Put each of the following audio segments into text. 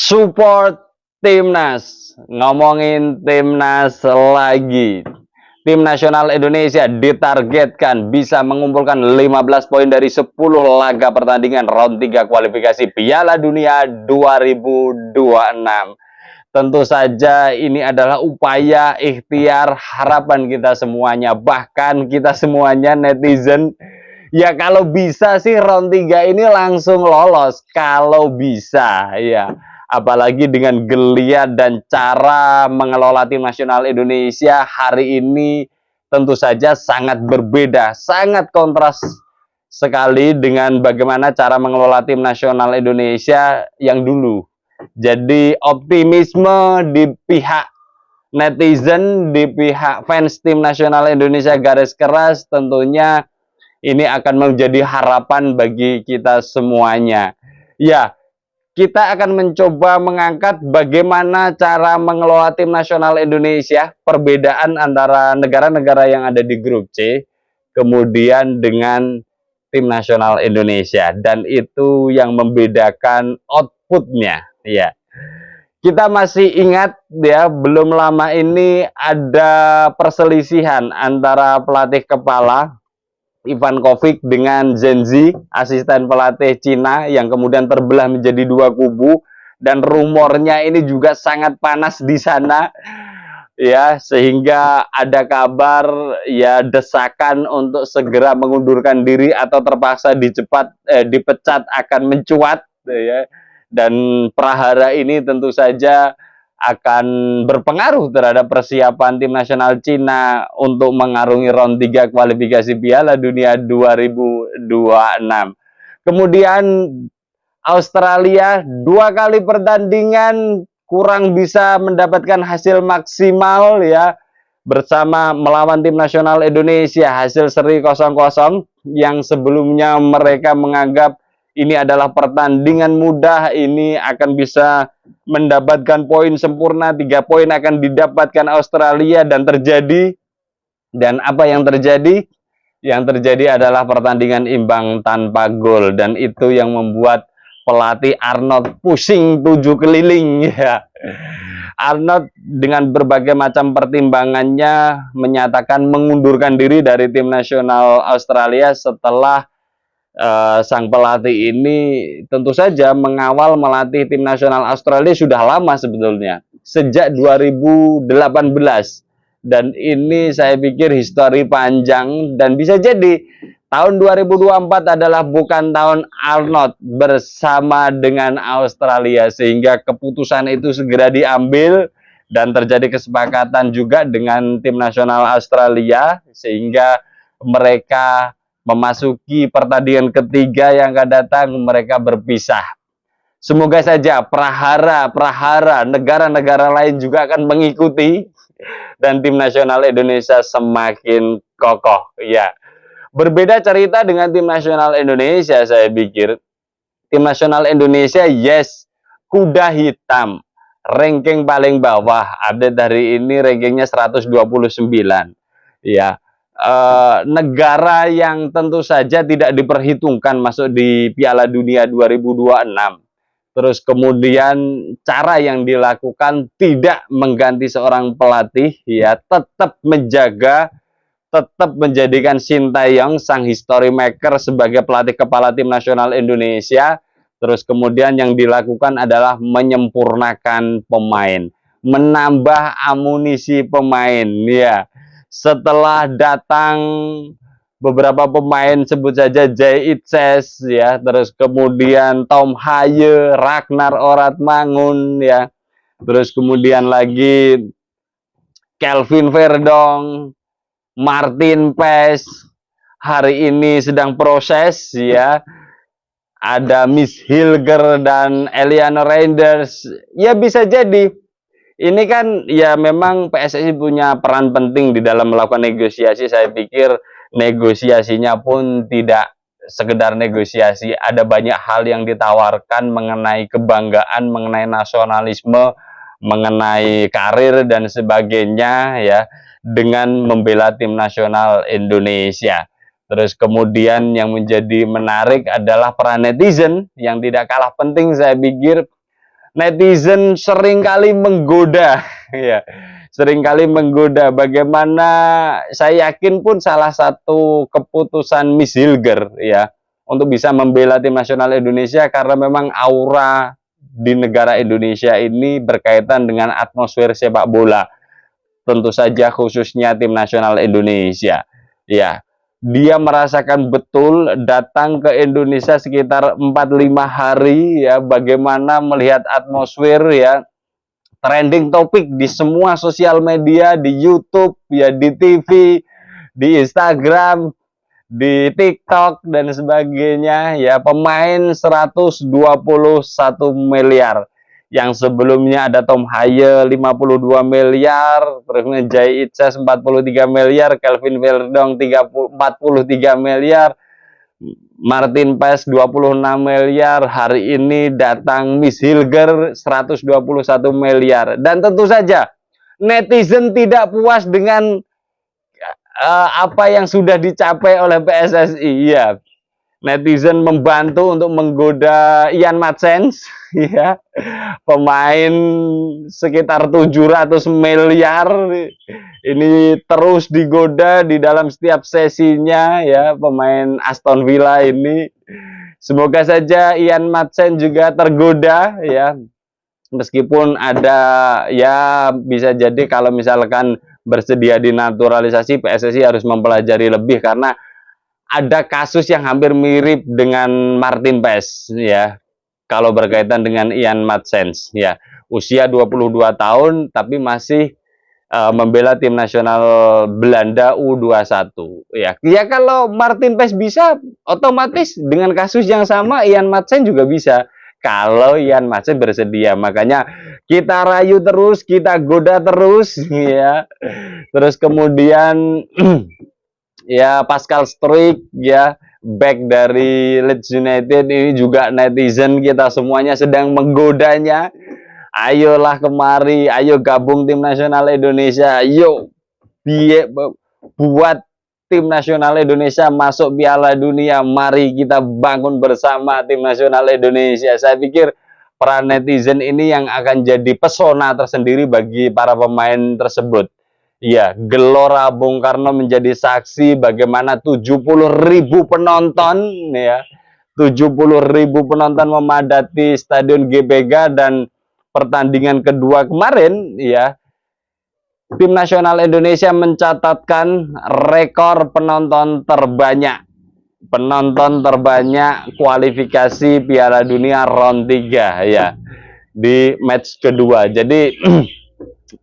Support Timnas. Ngomongin Timnas lagi. Tim nasional Indonesia ditargetkan bisa mengumpulkan 15 poin dari 10 laga pertandingan round 3 kualifikasi Piala Dunia 2026. Tentu saja ini adalah upaya ikhtiar harapan kita semuanya, bahkan kita semuanya netizen. Ya kalau bisa sih round 3 ini langsung lolos, kalau bisa ya. Apalagi dengan geliat dan cara mengelola tim nasional Indonesia hari ini tentu saja sangat berbeda, sangat kontras sekali dengan bagaimana cara mengelola tim nasional Indonesia yang dulu. Jadi optimisme di pihak netizen, di pihak fans tim nasional Indonesia garis keras tentunya ini akan menjadi harapan bagi kita semuanya. Ya, kita akan mencoba mengangkat bagaimana cara mengelola tim nasional Indonesia, perbedaan antara negara-negara yang ada di grup C, kemudian dengan tim nasional Indonesia, dan itu yang membedakan outputnya. Ya, kita masih ingat ya, belum lama ini ada perselisihan antara pelatih kepala Ivan Kovic dengan Zenzi, asisten pelatih Cina yang kemudian terbelah menjadi dua kubu, dan rumornya ini juga sangat panas di sana ya, sehingga ada kabar ya desakan untuk segera mengundurkan diri atau terpaksa dipecat akan mencuat ya, dan prahara ini tentu saja akan berpengaruh terhadap persiapan tim nasional Cina untuk mengarungi round 3 kualifikasi Piala Dunia 2026. Kemudian Australia 2 kali pertandingan kurang bisa mendapatkan hasil maksimal ya, bersama melawan tim nasional Indonesia, hasil seri 0-0 yang sebelumnya mereka menganggap ini adalah pertandingan mudah, ini akan bisa mendapatkan poin sempurna, 3 poin akan didapatkan Australia, dan terjadi. Dan apa yang terjadi? Yang terjadi adalah pertandingan imbang tanpa gol, dan itu yang membuat pelatih Arnold pusing 7 keliling ya. Arnold dengan berbagai macam pertimbangannya menyatakan mengundurkan diri dari tim nasional Australia setelah sang pelatih ini tentu saja mengawal melatih tim nasional Australia sudah lama sebetulnya, sejak 2018, dan ini saya pikir histori panjang, dan bisa jadi tahun 2024 adalah bukan tahun Arnold bersama dengan Australia, sehingga keputusan itu segera diambil dan terjadi kesepakatan juga dengan tim nasional Australia, sehingga mereka memasuki pertandingan ketiga yang akan datang mereka berpisah. Semoga saja prahara negara-negara lain juga akan mengikuti dan tim nasional Indonesia semakin kokoh. Ya, berbeda cerita dengan tim nasional Indonesia, saya pikir tim nasional Indonesia yes, kuda hitam, ranking paling bawah, update hari ini rankingnya 129 ya. Negara yang tentu saja tidak diperhitungkan masuk di Piala Dunia 2026. Terus kemudian cara yang dilakukan tidak mengganti seorang pelatih ya, tetap menjadikan Sintayong sang history maker sebagai pelatih kepala tim nasional Indonesia. Terus kemudian yang dilakukan adalah menyempurnakan pemain, menambah amunisi pemain ya. Setelah datang beberapa pemain, sebut saja Jay Itses ya, terus kemudian Tom Haye, Ragnar Oratmangun ya, terus kemudian lagi Kelvin Verdong, Martin Pes, hari ini sedang proses ya, ada Miss Hilger dan Eliana Reinders ya. Bisa jadi ini kan ya memang PSSI punya peran penting di dalam melakukan negosiasi. Saya pikir negosiasinya pun tidak sekedar negosiasi, ada banyak hal yang ditawarkan mengenai kebanggaan, mengenai nasionalisme, mengenai karir dan sebagainya ya, dengan membela tim nasional Indonesia. Terus kemudian yang menjadi menarik adalah peran netizen yang tidak kalah penting, saya pikir. netizen seringkali menggoda, ya, seringkali menggoda. Bagaimana saya yakin pun salah satu keputusan Miss Hilger, ya, untuk bisa membela tim nasional Indonesia karena memang aura di negara Indonesia ini berkaitan dengan atmosfer sepak bola. Tentu saja khususnya tim nasional Indonesia. Ya, dia merasakan betul datang ke Indonesia sekitar 4-5 hari, ya, bagaimana melihat atmosfer, ya, trending topik di semua sosial media, di YouTube, ya, di TV, di Instagram, di TikTok dan sebagainya, ya, pemain 121 miliar. Yang sebelumnya ada Tom Haye 52 miliar, terus Jai Itzes 43 miliar, Kelvin Verdong 43 miliar, Martin Paes 26 miliar, hari ini datang Miss Hilger 121 miliar. Dan tentu saja netizen tidak puas dengan apa yang sudah dicapai oleh PSSI. Ya, netizen membantu untuk menggoda Ian Matsens, ya, pemain sekitar 700 miliar ini terus digoda di dalam setiap sesinya, ya, pemain Aston Villa ini. Semoga saja Ian Matsens juga tergoda, ya, meskipun ada, ya, bisa jadi kalau misalkan bersedia dinaturalisasi, PSSI harus mempelajari lebih karena ada kasus yang hampir mirip dengan Martin Paes, ya, kalau berkaitan dengan Ian Matsens, ya, usia 22 tahun tapi masih membela tim nasional Belanda U21, ya. Ya, kalau Martin Paes bisa, otomatis dengan kasus yang sama Ian Matsens juga bisa kalau Ian Matsens bersedia. Makanya kita rayu terus, kita goda terus, ya. Terus kemudian ya, Pascal Struijk, ya, back dari Leeds United ini juga netizen kita semuanya sedang menggodanya. Ayolah kemari, ayo gabung tim nasional Indonesia, ayo buat tim nasional Indonesia masuk Piala Dunia. Mari kita bangun bersama tim nasional Indonesia. Saya pikir peran netizen ini yang akan jadi pesona tersendiri bagi para pemain tersebut. Ya, Gelora Bung Karno menjadi saksi bagaimana 70.000 penonton, ya, 70.000 penonton memadati Stadion GBK. Dan pertandingan kedua kemarin, ya, tim nasional Indonesia mencatatkan rekor penonton terbanyak kualifikasi Piala Dunia round 3, ya, di match kedua. Jadi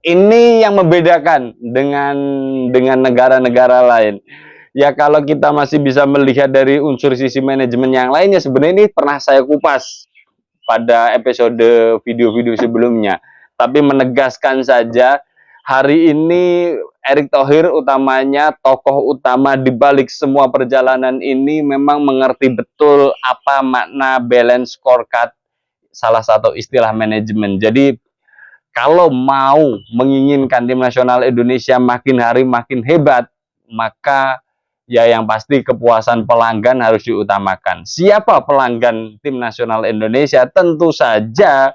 ini yang membedakan dengan negara-negara lain. Ya, kalau kita masih bisa melihat dari unsur sisi manajemen yang lainnya, sebenarnya ini pernah saya kupas pada episode video-video sebelumnya. Tapi menegaskan saja, hari ini Erick Thohir utamanya, tokoh utama di balik semua perjalanan ini, memang mengerti betul apa makna balance scorecard, salah satu istilah manajemen. Jadi kalau mau menginginkan tim nasional Indonesia makin hari makin hebat, maka ya yang pasti kepuasan pelanggan harus diutamakan. Siapa pelanggan tim nasional Indonesia? Tentu saja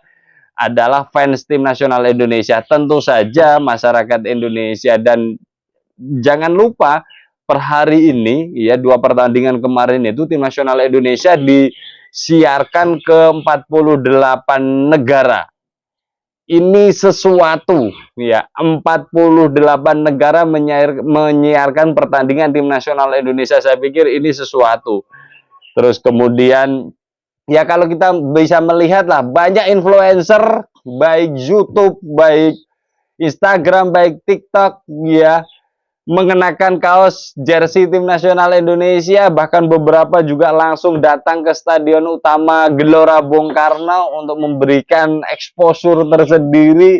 adalah fans tim nasional Indonesia, tentu saja masyarakat Indonesia. Dan jangan lupa, per hari ini, ya, 2 pertandingan kemarin itu tim nasional Indonesia disiarkan ke 48 negara. Ini sesuatu, ya, 48 negara menyiarkan pertandingan tim nasional Indonesia. Saya pikir ini sesuatu. Terus kemudian, ya, kalau kita bisa melihat lah, banyak influencer, baik YouTube, baik Instagram, baik TikTok, ya, mengenakan kaos jersey tim nasional Indonesia. Bahkan beberapa juga langsung datang ke stadion utama Gelora Bung Karno untuk memberikan exposure tersendiri.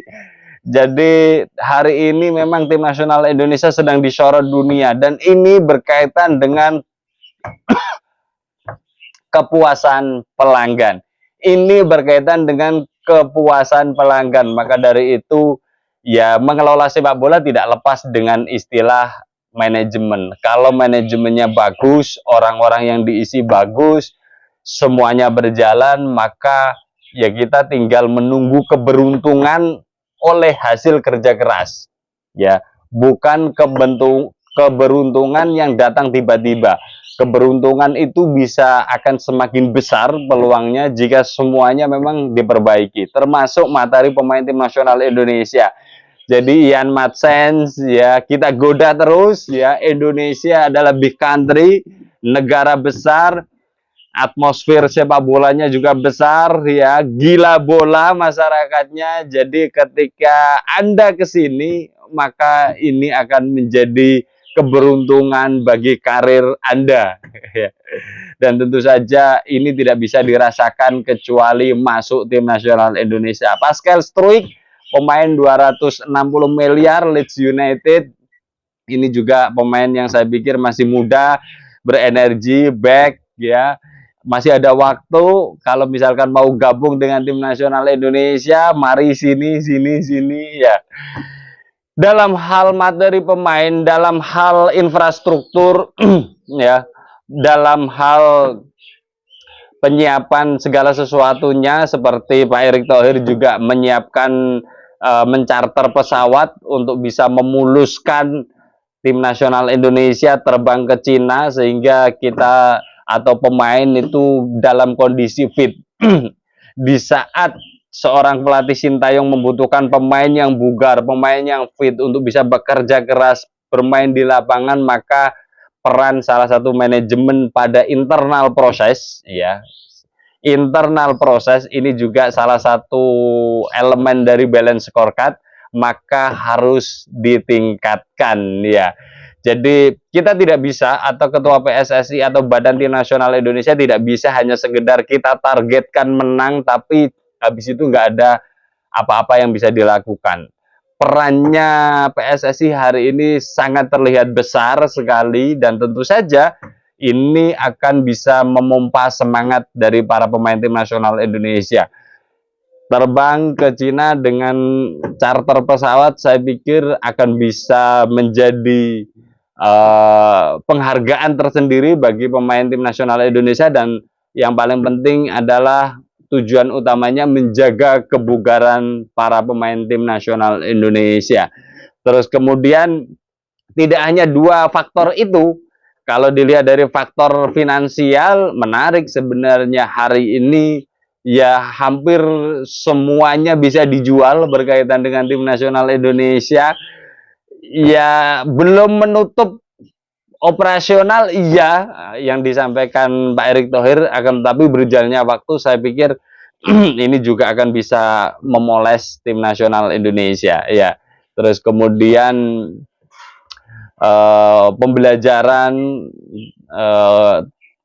Jadi hari ini memang tim nasional Indonesia sedang disorot dunia, dan ini berkaitan dengan kepuasan pelanggan. Ini berkaitan dengan kepuasan pelanggan. Maka dari itu, ya, mengelola sepak bola tidak lepas dengan istilah manajemen. Kalau manajemennya bagus, orang-orang yang diisi bagus, semuanya berjalan, maka ya kita tinggal menunggu keberuntungan oleh hasil kerja keras, ya, bukan keberuntungan yang datang tiba-tiba. Keberuntungan itu bisa akan semakin besar peluangnya jika semuanya memang diperbaiki, termasuk materi pemain tim nasional Indonesia. Jadi Ian Matsens, ya, kita goda terus, ya. Indonesia adalah big country, negara besar, atmosfer sepak bolanya juga besar, ya, gila bola masyarakatnya. Jadi ketika Anda ke sini, maka ini akan menjadi keberuntungan bagi karir Anda. Dan tentu saja ini tidak bisa dirasakan kecuali masuk tim nasional Indonesia. Pascal Struijk, pemain 260 miliar Leeds United, ini juga pemain yang saya pikir masih muda, berenergi, back, ya. Masih ada waktu, kalau misalkan mau gabung dengan tim nasional Indonesia, mari sini, ya. Dalam hal materi pemain, dalam hal infrastruktur, ya, dalam hal penyiapan segala sesuatunya, seperti Pak Erick Thohir juga menyiapkan mencarter pesawat untuk bisa memuluskan tim nasional Indonesia terbang ke Cina, sehingga kita atau pemain itu dalam kondisi fit. Di saat seorang pelatih Sintayong membutuhkan pemain yang bugar, pemain yang fit untuk bisa bekerja keras, bermain di lapangan, maka peran salah satu manajemen pada internal proses, ya. Internal proses ini juga salah satu elemen dari balance scorecard, maka harus ditingkatkan, ya. Jadi kita tidak bisa, atau ketua PSSI atau Badan Tim Nasional Indonesia tidak bisa hanya sekedar kita targetkan menang, tapi habis itu nggak ada apa-apa yang bisa dilakukan. Perannya PSSI hari ini sangat terlihat besar sekali, dan tentu saja ini akan bisa memompa semangat dari para pemain tim nasional Indonesia. Terbang ke Cina dengan charter pesawat, saya pikir akan bisa menjadi penghargaan tersendiri bagi pemain tim nasional Indonesia, dan yang paling penting adalah tujuan utamanya menjaga kebugaran para pemain tim nasional Indonesia. Terus kemudian tidak hanya dua faktor itu, kalau dilihat dari faktor finansial, menarik sebenarnya hari ini, ya, hampir semuanya bisa dijual berkaitan dengan tim nasional Indonesia. Ya, belum menutup operasional, iya, yang disampaikan Pak Erick Thohir, akan tetapi berjalannya waktu, saya pikir ini juga akan bisa memoles tim nasional Indonesia, ya. Terus kemudian pembelajaran,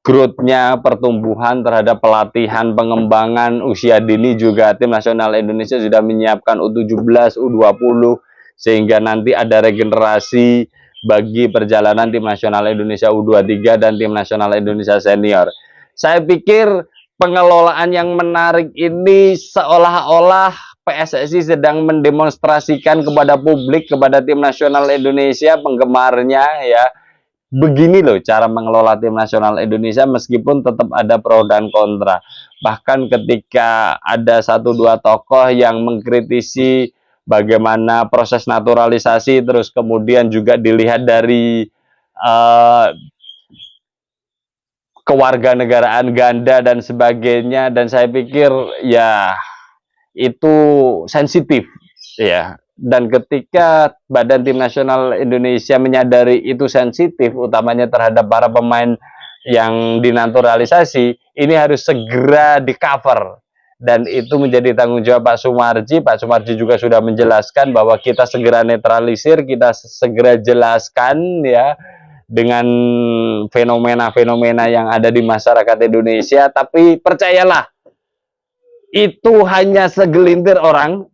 growth-nya, pertumbuhan terhadap pelatihan pengembangan usia dini, juga tim nasional Indonesia sudah menyiapkan U17, U20, sehingga nanti ada regenerasi bagi perjalanan tim nasional Indonesia U23 dan tim nasional Indonesia senior. Saya pikir pengelolaan yang menarik ini seolah-olah PSSI sedang mendemonstrasikan kepada publik, kepada tim nasional Indonesia, penggemarnya, ya, begini loh cara mengelola tim nasional Indonesia, meskipun tetap ada pro dan kontra. Bahkan ketika ada satu dua tokoh yang mengkritisi bagaimana proses naturalisasi, terus kemudian juga dilihat dari kewarganegaraan ganda dan sebagainya, dan saya pikir ya itu sensitif, ya. Dan ketika Badan Tim Nasional Indonesia menyadari itu sensitif, utamanya terhadap para pemain yang dinaturalisasi, ini harus segera di cover. Dan itu menjadi tanggung jawab Pak Sumarji. Pak Sumarji juga sudah menjelaskan bahwa kita segera netralisir, kita segera jelaskan, ya, dengan fenomena-fenomena yang ada di masyarakat Indonesia. Tapi percayalah, itu hanya segelintir orang.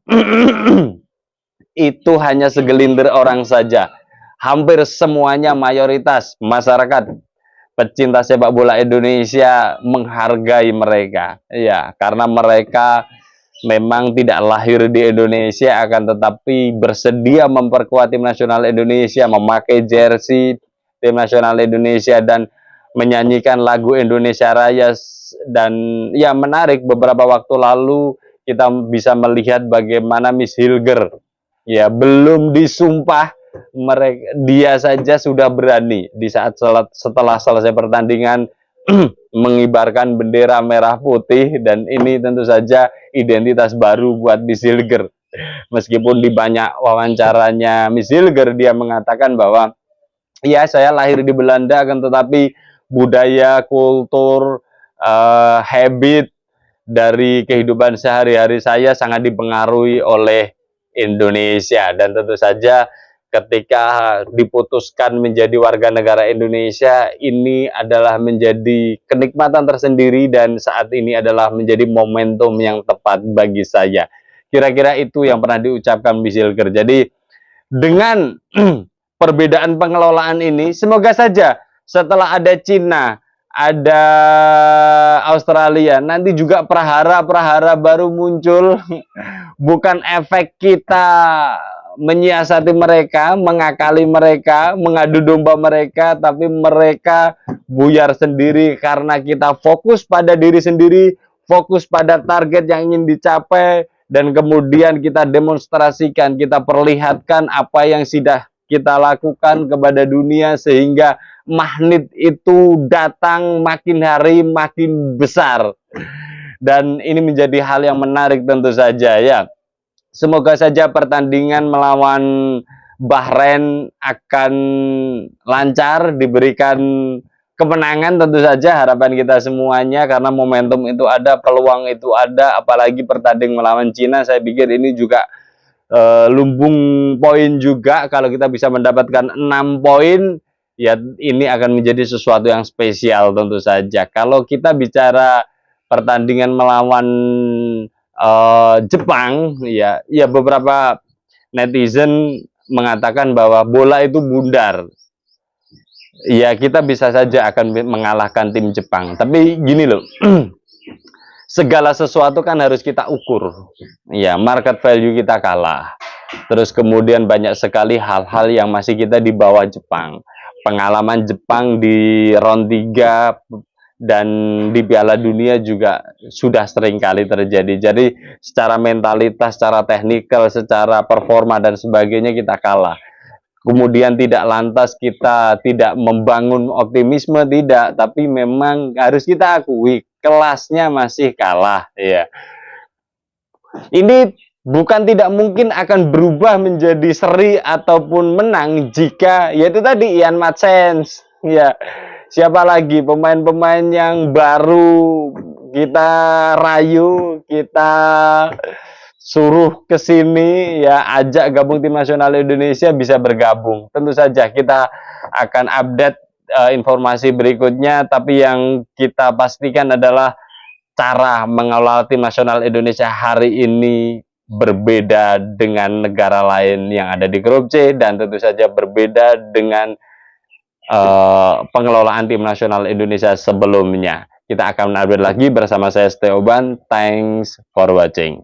Itu hanya segelintir orang saja. Hampir semuanya, mayoritas masyarakat pecinta sepak bola Indonesia menghargai mereka, ya, karena mereka memang tidak lahir di Indonesia, akan tetapi bersedia memperkuat tim nasional Indonesia, memakai jersey tim nasional Indonesia, dan menyanyikan lagu Indonesia Raya dan ya menarik, beberapa waktu lalu kita bisa melihat bagaimana Miss Hilger ya belum disumpah, dia saja sudah berani di saat setelah selesai pertandingan mengibarkan bendera merah putih, dan ini tentu saja identitas baru buat Miss Hilger. Meskipun di banyak wawancaranya Miss Hilger dia mengatakan bahwa ya saya lahir di Belanda, akan tetapi budaya, kultur, habit dari kehidupan sehari-hari saya sangat dipengaruhi oleh Indonesia. Dan tentu saja ketika diputuskan menjadi warga negara Indonesia, ini adalah menjadi kenikmatan tersendiri dan saat ini adalah menjadi momentum yang tepat bagi saya. Kira-kira itu yang pernah diucapkan Miss Hilger. Jadi dengan perbedaan pengelolaan ini, semoga saja setelah ada Cina, ada Australia, nanti juga prahara-prahara baru muncul. Bukan efek kita menyiasati mereka, mengakali mereka, mengadu domba mereka, tapi mereka buyar sendiri karena kita fokus pada diri sendiri, fokus pada target yang ingin dicapai, dan kemudian kita demonstrasikan, kita perlihatkan apa yang sudah kita lakukan kepada dunia, sehingga magnet itu datang makin hari makin besar. Dan ini menjadi hal yang menarik tentu saja ya. Semoga saja pertandingan melawan Bahrain akan lancar, diberikan kemenangan tentu saja, harapan kita semuanya, karena momentum itu ada, peluang itu ada, apalagi pertandingan melawan Cina, saya pikir ini juga lumbung poin juga. Kalau kita bisa mendapatkan 6 poin, ya ini akan menjadi sesuatu yang spesial tentu saja. Kalau kita bicara pertandingan melawan Jepang, ya beberapa netizen mengatakan bahwa bola itu bundar. Ya kita bisa saja akan mengalahkan tim Jepang. Tapi gini loh, segala sesuatu kan harus kita ukur. Ya, market value kita kalah. Terus kemudian banyak sekali hal-hal yang masih kita di bawah Jepang. Pengalaman Jepang di round 3 dan di Piala Dunia juga sudah sering kali terjadi. Jadi secara mentalitas, secara teknikal, secara performa dan sebagainya kita kalah. Kemudian tidak lantas kita tidak membangun optimisme, tidak, tapi memang harus kita akui kelasnya masih kalah ya. Ini bukan tidak mungkin akan berubah menjadi seri ataupun menang jika yaitu tadi Ian Matsens ya. Siapa lagi pemain-pemain yang baru kita rayu, kita suruh ke sini ya, ajak gabung tim nasional Indonesia, bisa bergabung. Tentu saja kita akan update informasi berikutnya, tapi yang kita pastikan adalah cara mengelola tim nasional Indonesia hari ini berbeda dengan negara lain yang ada di grup C, dan tentu saja berbeda dengan pengelolaan tim nasional Indonesia sebelumnya. Kita akan update lagi bersama saya Steoban. Thanks for watching.